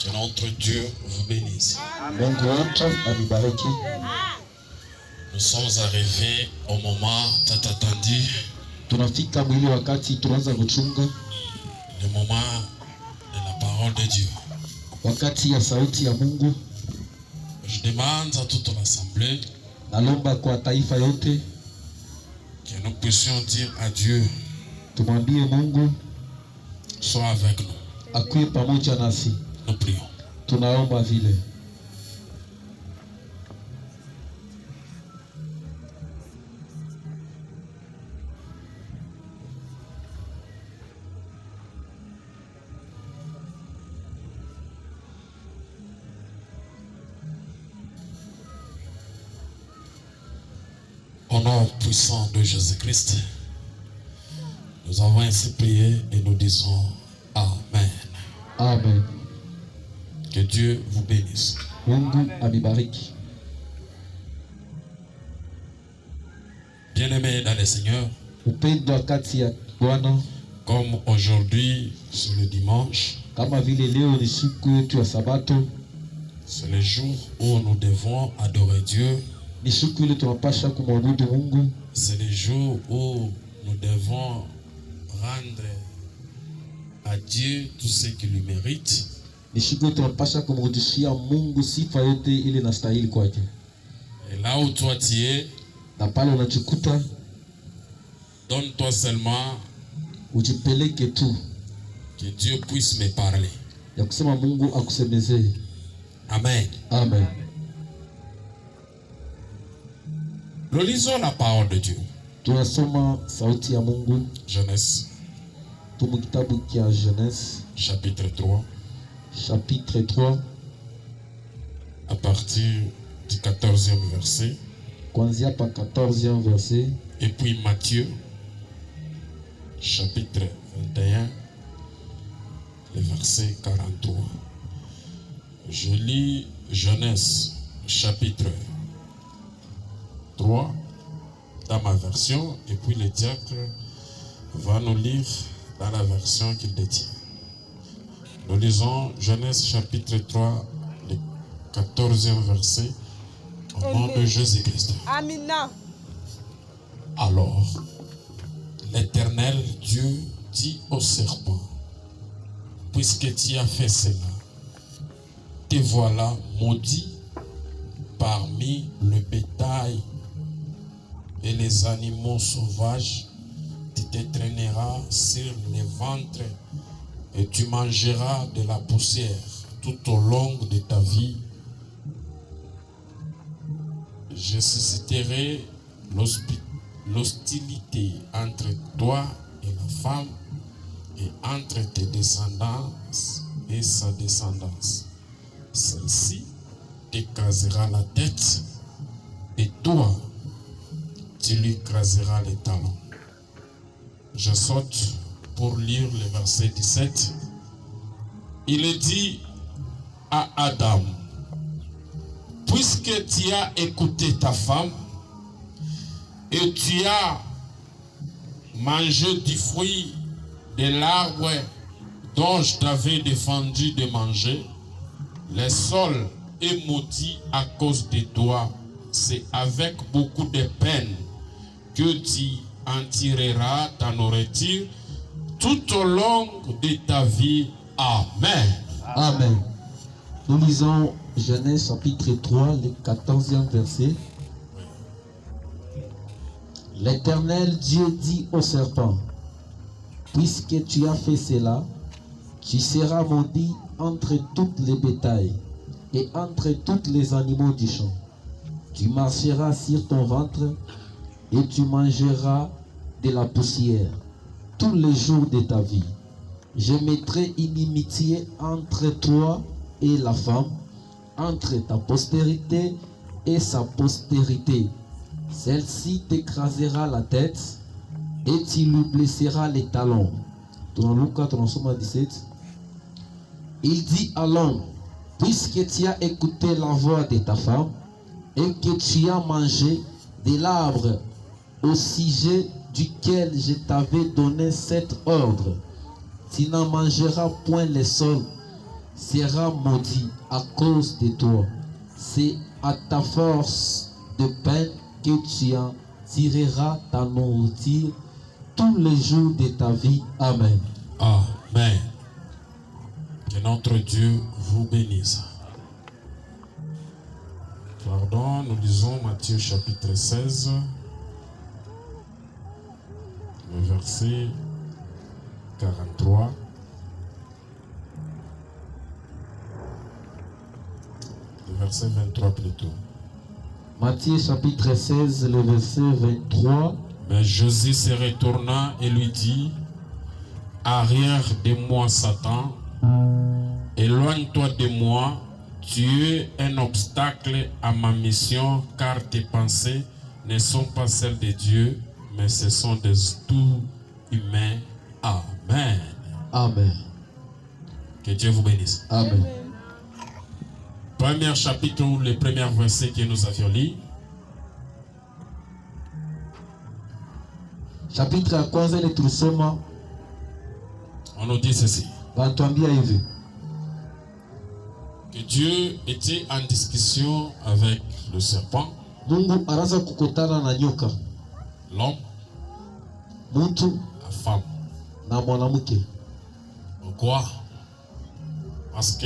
Que notre Dieu vous bénisse. Mungu wetu amebariki. Nous sommes arrivés au moment tant attendu. Tunafika mwili wakati tunaanza kuchunga. Le moment de la parole de Dieu. Wakati ya sauti ya Mungu. Je demande à toute l'assemblée. Nalomba kwa taifa yote. Que nous puissions dire à Dieu. Tumwambie Mungu. Sois avec nous. Akuwe pamoja nasi. Nous prions. Tunaomba vile. Au nom puissant de Jésus-Christ, nous avons ainsi prié et nous disons Amen. Amen. Que Dieu vous bénisse. Mungu amebariki. Bien-aimés dans le Seigneur, Upendo kati ya Bwana, comme aujourd'hui c'est le dimanche, kama vile leo ni siku yetu ya Sabato, c'est le jour où nous devons adorer Dieu. ni siku ile tunapasha kumwabudu Mungu. C'est le jour où nous devons rendre à Dieu tout ce qu'il lui mérite. Ni siku ile tunapasha kumrudishia Mungu sifa yote ile inastahili kwake. Et là où toi tu es, na pale unajikuta, donne-toi seulement ujipeleke tu, que Dieu puisse me parler. ya kusema Mungu akusemezee. Amen. Amen. Nous lisons la parole de Dieu. Tunasoma sauti ya Mungu. Genèse. Tumu kitabu kia Genèse. Chapitre 3. Chapitre 3. À partir du 14e verset. Kuanzia pa 14e verset. Et puis Matthieu. Chapitre 21. Le verset 43. Je lis Genèse. Chapitre 3 dans ma version, et puis le diacre va nous lire dans la version qu'il détient. Nous lisons Genèse chapitre 3, le 14e verset, au nom de Jésus-Christ. Amina. Alors, l'Éternel Dieu dit au serpent, puisque tu as fait cela, te voilà maudit parmi le bétail et les animaux sauvages, tu te traîneras sur les ventres et tu mangeras de la poussière tout au long de ta vie. Je susciterai l'hostilité entre toi et la femme et entre tes descendants et sa descendance. Celle-ci t'écrasera la tête et toi, tu lui écraseras les talons. Je saute pour lire le verset 17. Il est dit à Adam, puisque tu as écouté ta femme et tu as mangé du fruit de l'arbre dont je t'avais défendu de manger, le sol est maudit à cause de toi. C'est avec beaucoup de peine que tu en tireras ta nourriture tout au long de ta vie. Amen. Amen. Nous lisons Genèse chapitre 3, le 14e verset. L'Éternel Dieu dit au serpent, puisque tu as fait cela, tu seras maudit entre toutes les bétails et entre tous les animaux du champ. Tu marcheras sur ton ventre et tu mangeras de la poussière tous les jours de ta vie. Je mettrai inimitié entre toi et la femme, entre ta postérité et sa postérité. Celle-ci t'écrasera la tête et tu lui blesseras les talons. Dans Luc 17. Il dit à l'homme, puisque tu as écouté la voix de ta femme et que tu as mangé de l'arbre au sujet duquel je t'avais donné cet ordre, tu n'en mangeras point le sol sera maudit à cause de toi. C'est à ta force de peine que tu en tireras ta nourriture tous les jours de ta vie. Amen. Amen. Que notre Dieu vous bénisse. Pardon, nous lisons Matthieu chapitre 16, le verset 43. Le verset 23 plutôt. Matthieu chapitre 16, le verset 23. Mais Jésus se retourna et lui dit: Arrière de moi, Satan, éloigne-toi de moi, tu es un obstacle à ma mission, car tes pensées ne sont pas celles de Dieu, mais ce sont des tout humains. Amen. Amen. Que Dieu vous bénisse. Amen. Premier chapitre, le premier verset que nous avions lu. Chapitre ya kwanza ile tulisoma, On nous dit ceci: banatuambia hivi que Dieu était en discussion avec le serpent, Mungu anaanza kukutana na nyoka, l'homme, mtu la femme. na mwanamke. Pourquoi? Parce que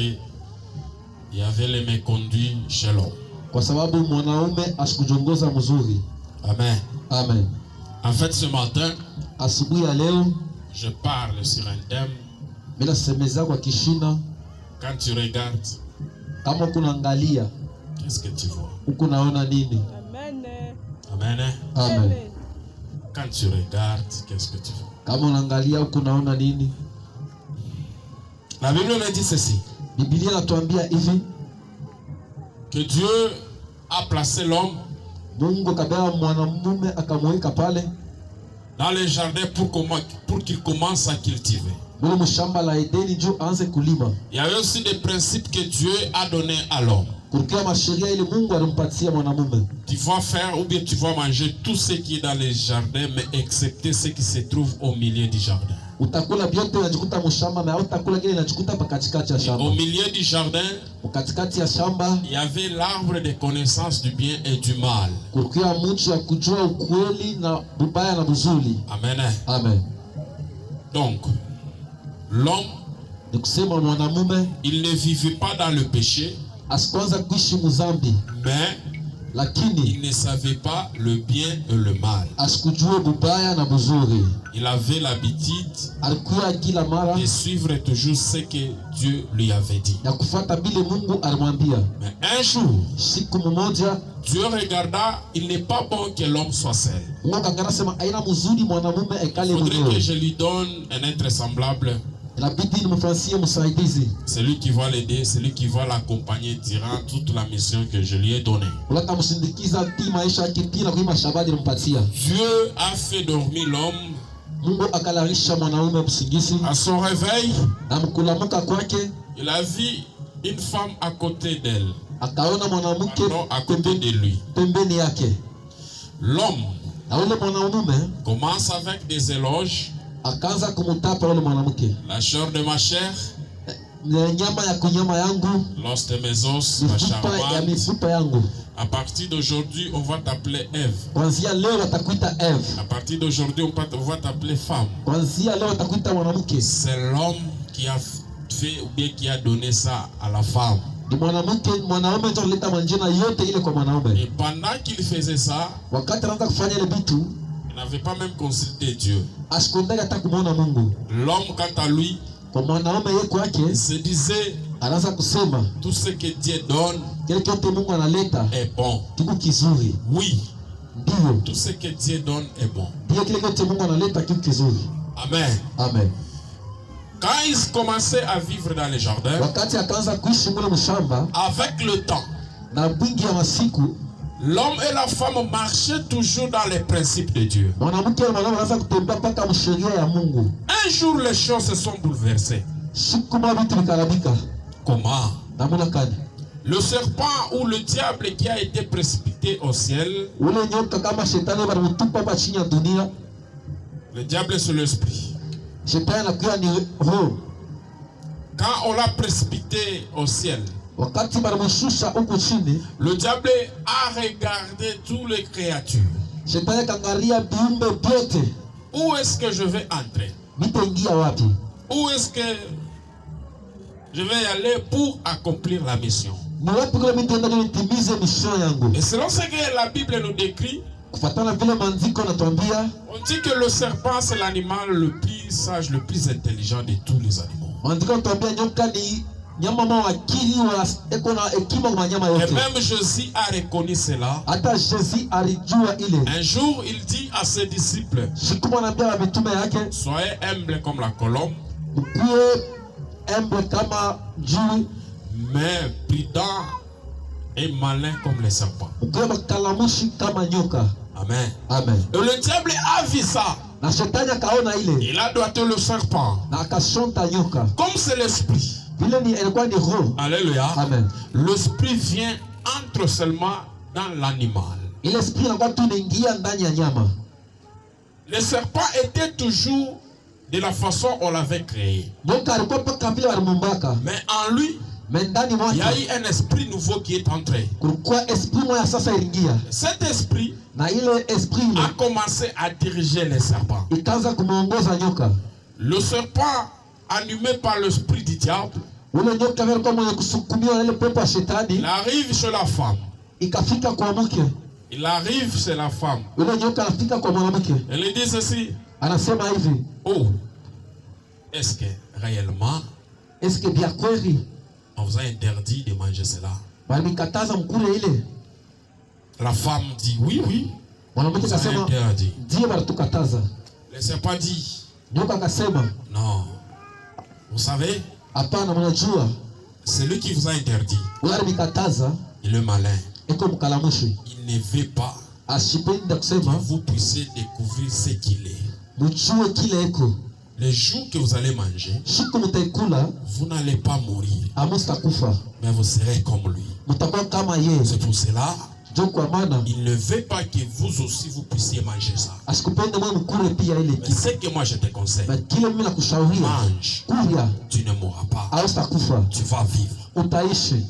il y avait les méconduits chez l'homme. Kwa sababu mwanaume asikujongoza mzuri. Amen. Amen. En fait, ce matin, Asubuhi ya leo je parle sur un thème. mimi nasemeza kwa kishina, Quand tu regardes, kama kunaangalia qu'est-ce que tu vois? huku naona nini? Amen. Amen. Amen. Quand tu regardes, qu'est-ce que tu vois? Kama unaangalia huku naona nini? La Bible me dit ceci: Biblia inatuambia hivi, que Dieu a placé l'homme Mungu akabeba mwanamume akamweka pale dans le jardin pour qu'il commence à cultiver. mule mshamba la Edeni juu aanze kulima. Il y avait aussi des principes que Dieu a donnés à l'homme. Kulikuwa masheria ile Mungu alimpatia mwanamume. Tu vas faire ou bien tu vas manger tout ce qui est dans les jardins, mais excepté ce qui se trouve au milieu du jardin. Utakula vyote unajikuta mshamba na utakula kile unajikuta pa katikati ya Et shamba. au milieu du jardin, Katikati ya shamba il y avait l'arbre de connaissance du bien et du mal. kulikuwa mti ya kujua ukweli na ubaya na mzuri. Amen. Amen. Donc, l'homme, Ni kusema mwanamume il ne vivait pas dans le péché, asikwanza kuishi muzambi, mais lakini il ne savait pas le bien et le mal. asikujue bubaya na buzuri. Il avait l'habitude Alikuwa kila mara de suivre toujours ce que Dieu lui avait dit. ya kufuata bile Mungu alimwambia. Mais un jour, Siku mmoja Dieu regarda, il n'est pas bon que l'homme soit seul. Mungu akangana sema aina mzuri mwanamume Il ekale faudrait que mwenyewe. je lui donne un être semblable, Inabidi nimfanyisie msaidizi. celui qui va l'aider, celui qui va l'accompagner durant toute la mission que je lui ai donnée. Ulata msindikiza ti maisha yake pia kwa mashabadi nimpatia. Dieu a fait dormir l'homme. Mungu akalarisha mwanaume msingizi À son réveil, na mkulamuka kwake il a vu une femme à côté d'elle, akaona mwanamke pardon, à côté de lui. pembeni yake. L'homme Na ule mwanaume commence avec des éloges. akaanza kumtapa ule mwanamke. La chair de ma chair, Nyama ya kunyama yangu, l'os de mes os, ma mifupa ya charmante. mifupa yangu. À partir d'aujourd'hui, on va t'appeler Ève. Kwanzia leo watakuita Eve. À partir d'aujourd'hui, on va t'appeler femme. Kwanzia leo watakuita mwanamke. C'est l'homme qui a fait ou bien qui a donné ça à la femme. Ni mwanaume ndio alileta manjina yote ile kwa mwanaume. Et pendant qu'il faisait ça, Wakati anaanza kufanya ile vitu, il n'avait pas même consulté Dieu. asikundaka hata kumuona Mungu. L'homme, quant à lui, Kwa mwanaume yeye kwake se disait anaanza kusema tout ce que Dieu donne kile kitu Mungu analeta est bon. kitu kizuri. Oui, Ndio. tout ce que Dieu donne est bon. Ndio kile kitu Mungu analeta kitu kizuri. Amen. Amen. Quand ils commençaient à vivre dans les jardins, Wakati akaanza kuishi mule mshamba avec le temps, na bwingi ya masiku, l'homme et la femme marchaient toujours dans les principes de Dieu. mwanamke na mwanaume wanaanza kutembea mpaka msheria ya Mungu. Un jour, les choses se sont bouleversées. Siku moja vitu vikarabika. Comment? Namuna kani? Le serpent ou le diable qui a été précipité au ciel, Ule nyoka kama shetani wanamtupa hapa chini ya dunia. le diable c'est l'esprit. Shetani anakuwa ni roho. quand on l'a précipité au ciel, wakati balimshusha huko chini, le diable a regardé toutes les créatures. shetani akaangalia viumbe vyote, Où est-ce que je vais entrer? nitaingia wapi? Où est-ce que je vais y aller pour accomplir la mission? Ni wapi kule nitaenda ili nitimize mission yangu? Et selon ce que la Bible nous décrit, Kufuatana vile maandiko yanatuambia, on dit que le serpent c'est l'animal le plus sage, le plus intelligent de tous les animaux. maandiko yanatuambia nyoka ni nyama mwa akili wa eko na hekima kwa nyama Et yote. même Jésus a reconnu cela. Hata Jésus alijua ile. Un jour, il dit à ses disciples, Siku anaambia wa mitume yake, soyez humbles comme la colombe, mkuwe humble kama juu, mais prudents et malins comme les serpents. mkuwe makalamushi kama nyoka. Amen. Amen. Et le diable a vu ça. Na shetani akaona ile Il a doigté le serpent. na akashonta nyoka. Comme c'est l'esprit. Vile ni ilikuwa ni roho. Alléluia. Amen. L'esprit vient, entre seulement dans l'animal. Ile esprit inakuwa tu inaingia ndani ya nyama. Le serpent était toujours de la façon on l'avait créé. Nyoka alikuwa paka vile walimumbaka. Mais en lui, Mais ndani il y a mwake eu un esprit nouveau qui est entré. kulikuwa esprit moja sasa ilingia. Cet esprit Na ile esprit ile a commencé à diriger les serpents. ikaanza kumuongoza nyoka. Le serpent, animé par l'esprit du diable, Ule nyoka alikuwa mwenye kusukumiwa na ile pepo ya shetani, il arrive chez la femme. ikafika kwa mke. Il arrive chez la femme. Ule nyoka anafika kwa mwanamke. Elle lui dit ceci. Anasema hivi, Oh, est-ce que réellement, est-ce que bien kweli on vous a interdit de manger cela? walikataza mkule ile? La femme dit oui, oui. Mwanamke On vous a akasema interdit. ndiye walitukataza. Le serpent dit Nyoka akasema non. Vous savez, hapana, mnajua celui qui vous a interdit, wale mikataza il est malin. iko mkalamushi, Il ne veut pas asipenda que kusema vous puissiez découvrir ce qu'il est. mjue kile iko. Le jour que vous allez manger, Siku mtaikula vous n'allez pas mourir, amustakufa, mais vous serez comme lui. mtakuwa kama yeye. C'est pour cela, Ndio kwa maana il ne veut pas que vous aussi vous puissiez manger ça. asikupende mwe mkule pia ile Mais kitu. ce que moi je te conseille, Na kile mimi nakushauria, mange, kulia tu ne mourras pas, au utakufa, tu vas vivre. utaishi.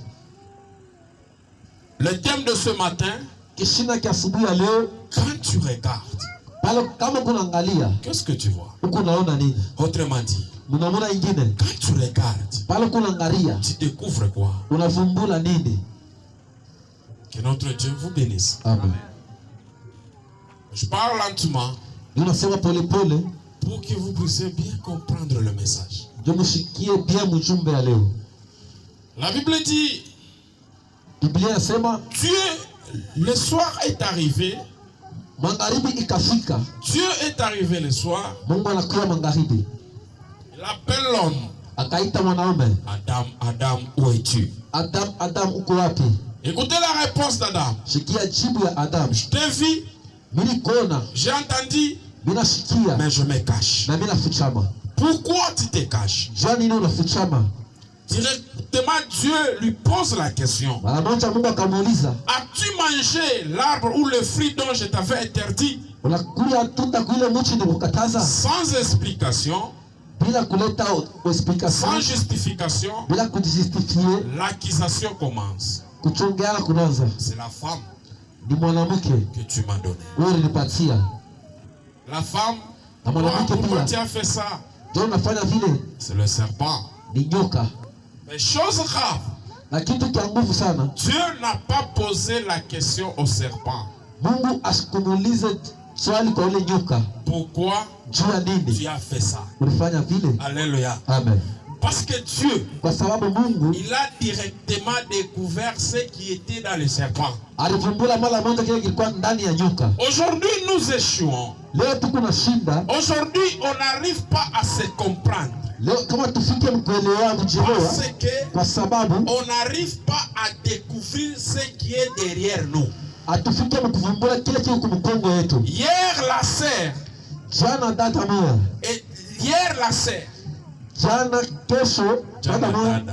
Le thème de ce matin, Kishina kia asubuhi ya leo, quand tu regardes, pale kama kunaangalia qu'est-ce que tu vois? huko unaona nini? Autrement dit, Mnaona ingine quand tu regardes, pale kunaangalia tu découvres quoi? unavumbula nini? Que notre Dieu vous bénisse. Amen. Je parle lentement Unasema pole pole pour que vous puissiez bien comprendre le message. ndio mshikie pia mjumbe ya leo. La Bible dit, Biblia inasema Dieu, le soir est arrivé. magharibi ikafika, Dieu est arrivé le soir. Mungu anakuja magharibi, Il appelle l'homme. akaita mwanaume, Adam, Adam, où es-tu? Adam, Adam uko wapi? Écoutez la réponse d'Adam. Shikia jibu ya Adam, Je t'ai vu, mimi kuona, j'ai entendu, mimi nasikia mais je me cache. na mimi nafichama. Pourquoi tu te caches? Jua nini unafichama? Directement, Dieu lui pose la question. Mara moja Mungu akamuuliza, As-tu mangé l'arbre ou le fruit dont je t'avais interdit? unakula tunda kuile mchi nilikukataza? Sans explication, Bila kuleta explication, sans justification, bila kujistifie, l'accusation commence. kuchongeana kunaanza. C'est la femme Ni mwanamke que tu m'as donnée. wewe ulinipatia, La femme, na mwanamke pourquoi pia tu as fait ça? ndio unafanya vile. C'est le serpent. Ni nyoka Mais chose grave, na kitu kia nguvu sana. Dieu n'a pas posé la question au serpent. Mungu asikumuulize swali kwa ile nyoka, Pourquoi juu ya nini tu as fait ça? ulifanya vile. Alléluia. Amen. Parce que Dieu, Kwa sababu Mungu il a directement découvert ce qui était dans le serpent. alivumbula mara moja kile kilikuwa ndani ya nyoka. Aujourd'hui, nous échouons. Leo tuko na shinda. Aujourd'hui, on n'arrive pas à se comprendre. Leo kama tufike mkuelewa kujielewa, Parce que kwa sababu on n'arrive pas à découvrir ce qui est derrière nous. atufike mkuvumbula kile kile kumkongo yetu. Hier, la sœur, Jana dada moja, et hier, la sœur, jana kesho dada moja,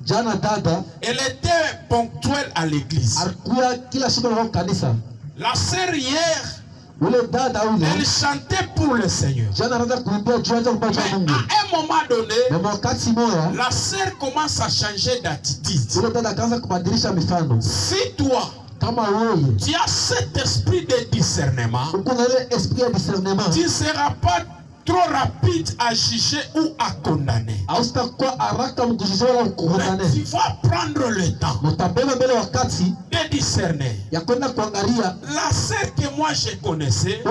jana dada elle était ponctuelle à l'église. alikuwa kila siku na kanisa. La sœur hier Elle chantait pour le Seigneur. Mais à un moment donné, la sœur commence à changer d'attitude. Si toi, tu as cet esprit de discernement, tu ne seras pas trop rapide à juger ou à condamner. Mais tu vas prendre le temps de discerner. La sœur que moi je connaissais et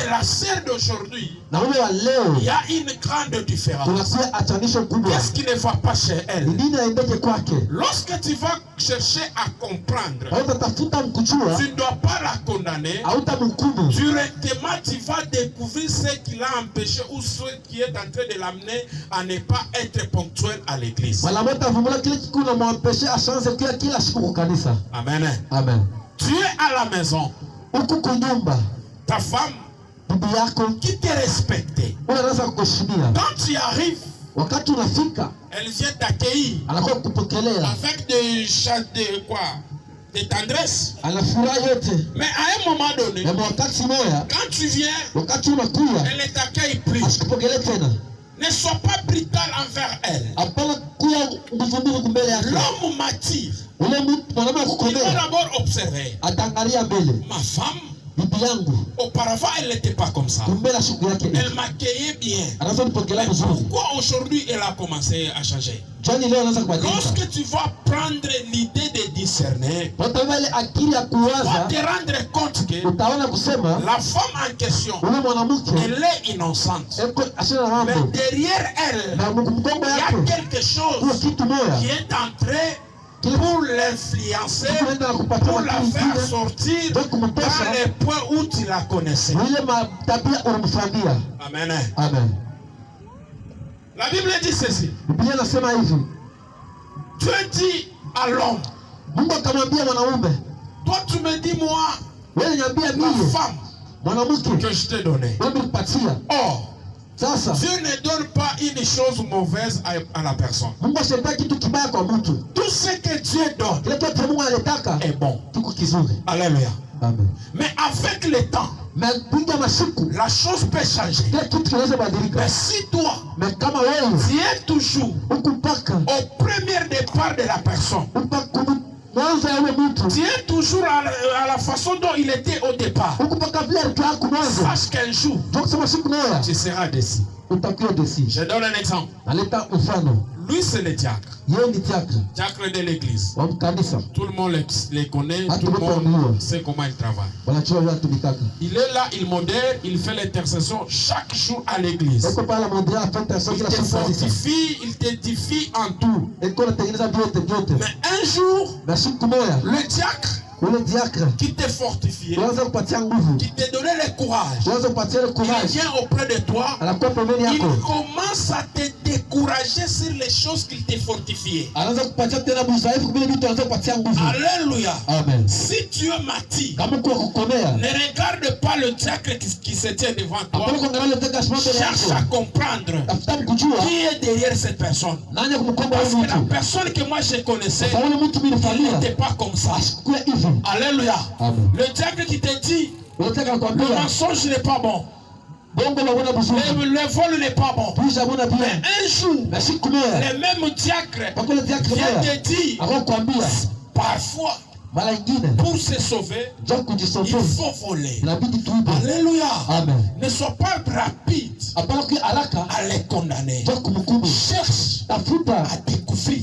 la sœur d'aujourd'hui, il y a une grande différence. Qu'est-ce qui ne va pas chez elle? Lorsque tu vas chercher à comprendre, tu ne dois pas la condamner. Directement, tu vas découvrir ce qui l'a empêché ou ce qui est en train de l'amener à ne pas être ponctuel à l'église. Amen. Amen. Tu es à la maison. Ta femme qui te respecte. Quand tu arrives, elle vient t'accueillir avec des chants de quoi? De tendresse. Mais à un moment donné, quand tu viens, elle ne t'accueille plus. Ne sois pas brutal envers elle. L'homme m'attire. Il va d'abord observer. Ma femme, auparavant, elle n'était pas comme ça. Elle m'accueillait bien. Pourquoi aujourd'hui elle a commencé à changer? Lorsque tu vas prendre l'idée de discerner, tu vas te rendre compte que la femme en question, elle est innocente. Mais derrière elle, il y a quelque chose qui est entré pour l'influencer, pour la faire sortir dans les points où tu la connaissais. Amen. Amen. La Bible dit ceci. Dieu dit à l'homme, toi tu me dis moi, la femme que je t'ai donnée. Or, Dieu ne donne pas une chose mauvaise à la personne. Tout ce que Dieu donne est bon. Alléluia. Amen. Mais avec le temps, la chose peut changer. Mais si toi, tu es toujours au premier départ de la personne, tu es toujours à la façon dont il était au départ, sache qu'un jour, tu seras déçu. Je donne un exemple. Lui, c'est le diacre. Diacre de l'église. Tout le monde les connaît, tout le monde sait comment il travaille. Il est là, il modère, il fait l'intercession chaque jour à l'église. Il te fortifie, il t'édifie en tout. Mais un jour, le diacre qui te fortifiait, qui te donnait le courage, il vient auprès de toi, il commence à te décourager sur les choses qu'il te fortifiait. Alléluia. Amen. Si Dieu m'attire, ne regarde pas le diacre qui se tient devant toi. Cherche à comprendre qui est derrière cette personne. Parce que la personne que moi je connaissais, il n'était pas comme ça. Alléluia. Amen. Le diacre qui te dit, le mensonge n'est pas bon. Le vol n'est pas bon. Mais un jour, le même diacre vient te dire, parfois, pour se sauver, il faut voler. Alléluia. Amen. Ne sois pas rapide à les condamner. Cherche à découvrir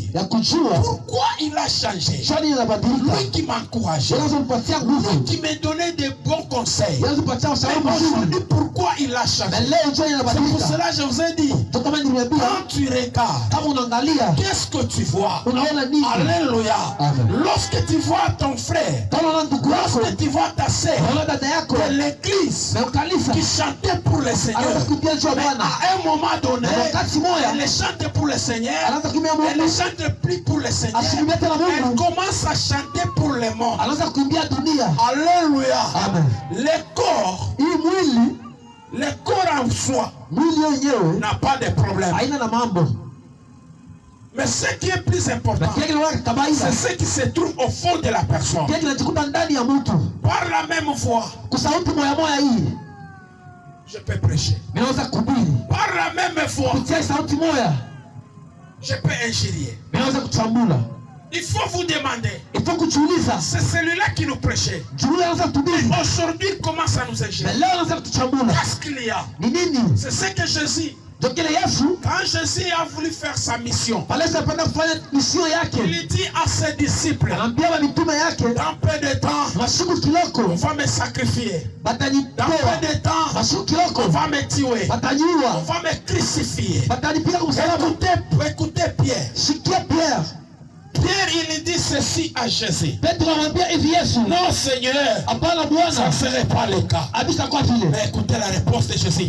pourquoi il a changé. Lui qui m'encourageait, lui qui me donnait de bons conseils. Mais aujourd'hui, pourquoi il a changé? C'est pour cela que je vous ai dit, quand tu regardes, qu'est-ce que tu vois? Alléluia. Lorsque tu vois ton frère, lorsque tu vois ta sœur de l'église qui chantait pour le Seigneur, mais à un moment donné, elle ne chante pour le Seigneur, elle ne chante plus pour le Seigneur, elle commence à chanter pour le monde. Alléluia. Le corps en soi n'a pas de problème. Mais ce qui est plus important, c'est ce qui se trouve au fond de la personne. Par la même voix, je peux prêcher. Par la même voix, je peux injurier. Il faut vous demander, c'est celui-là qui nous prêchait. Aujourd'hui, comment ça nous injure? Qu'est-ce qu'il y a? C'est ce que Jésus, quand Jésus a voulu faire sa mission, il dit à ses disciples, dans peu de temps, on va me sacrifier. Dans peu de temps, on va me tuer. On va me crucifier. Écoutez Pierre. Pierre, il dit ceci à Jésus. Non, Seigneur, ça ne serait pas le cas. Mais écoutez la réponse de Jésus.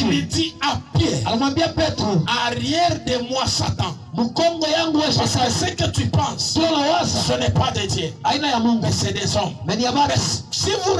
Il dit à Pierre, arrière de moi, Satan. Parce que ce que tu penses, ce n'est pas de Dieu, mais c'est des hommes. Si vous